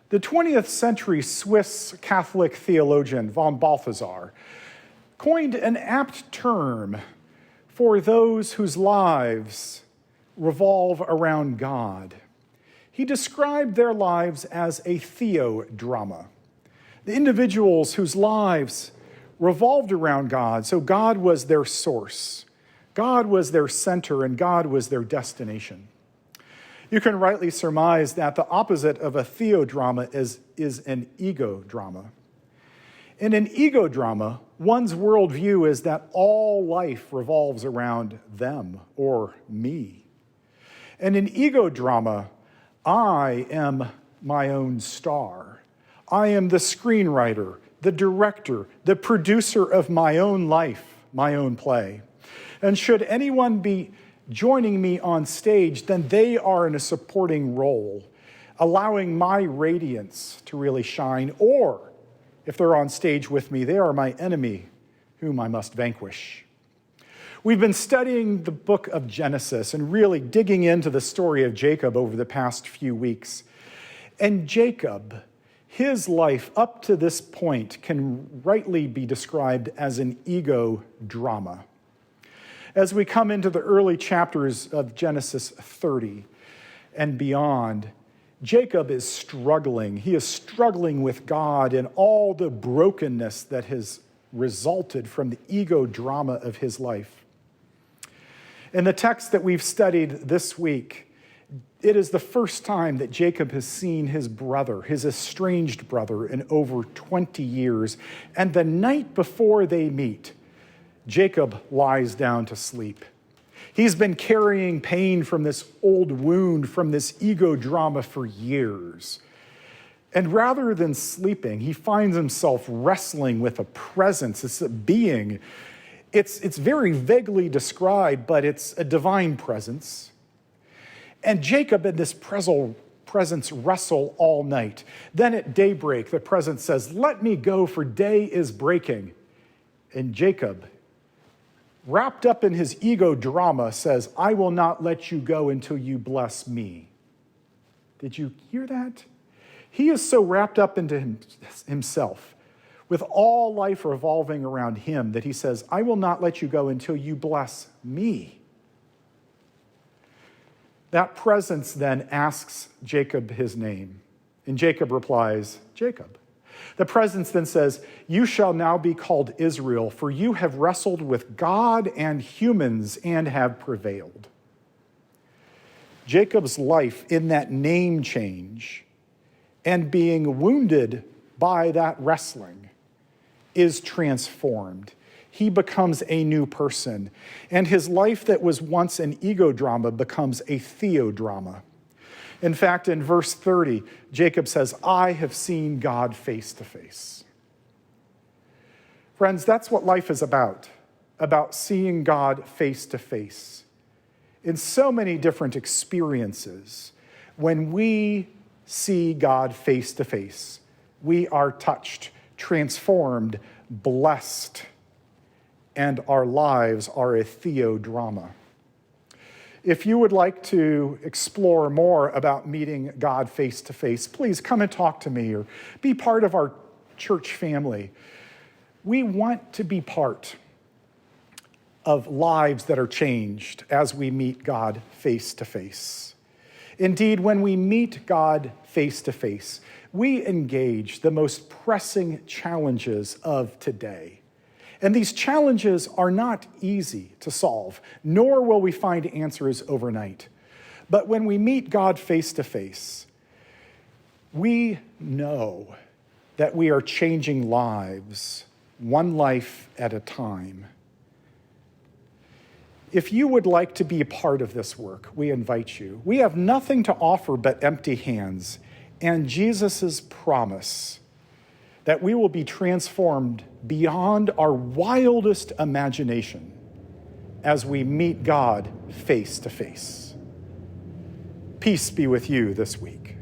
The 20th century Swiss Catholic theologian von Balthasar coined an apt term for those whose lives revolve around God. He described their lives as a Theo-Drama. The individuals whose lives revolved around God, so God was their source, God was their center, and God was their destination. You can rightly surmise that the opposite of a Theo-Drama is an ego-drama. In an ego-drama, one's worldview is that all life revolves around them or me. In an ego-drama, I am my own star. I am the screenwriter, the director, the producer of my own life, my own play. And should anyone be joining me on stage, then they are in a supporting role, allowing my radiance to really shine. Or, if they're on stage with me, they are my enemy, whom I must vanquish. We've been studying the book of Genesis and really digging into the story of Jacob over the past few weeks. And Jacob, his life up to this point can rightly be described as an ego drama. As we come into the early chapters of Genesis 30 and beyond, Jacob is struggling. He is struggling with God and all the brokenness that has resulted from the ego drama of his life. In the text that we've studied this week, it is the first time that Jacob has seen his brother, his estranged brother, in over 20 years. And the night before they meet, Jacob lies down to sleep. He's been carrying pain from this old wound, from this ego drama for years. And rather than sleeping, he finds himself wrestling with a presence. It's a being. It's very vaguely described, but it's a divine presence. And Jacob and this presence wrestle all night. Then at daybreak, the presence says, "Let me go, for day is breaking." And Jacob, wrapped up in his ego drama, says, "I will not let you go until you bless me." Did you hear that? He is so wrapped up into himself, with all life revolving around him, that he says, "I will not let you go until you bless me." That presence then asks Jacob his name, and Jacob replies, "Jacob." The presence then says, "You shall now be called Israel, for you have wrestled with God and humans and have prevailed." Jacob's life in that name change and being wounded by that wrestling is transformed. He becomes a new person, and his life that was once an ego drama becomes a Theo-Drama. In fact, in verse 30, Jacob says, "I have seen God face to face." Friends, that's what life is about seeing God face to face. In so many different experiences, when we see God face to face, we are touched, transformed, blessed, and our lives are a Theo-Drama. If you would like to explore more about meeting God face to face, please come and talk to me or be part of our church family. We want to be part of lives that are changed as we meet God face to face. Indeed, when we meet God face to face, we engage the most pressing challenges of today. And these challenges are not easy to solve, nor will we find answers overnight. But when we meet God face to face, we know that we are changing lives, one life at a time. If you would like to be a part of this work, we invite you. We have nothing to offer but empty hands and Jesus' promise that we will be transformed beyond our wildest imagination as we meet God face to face. Peace be with you this week.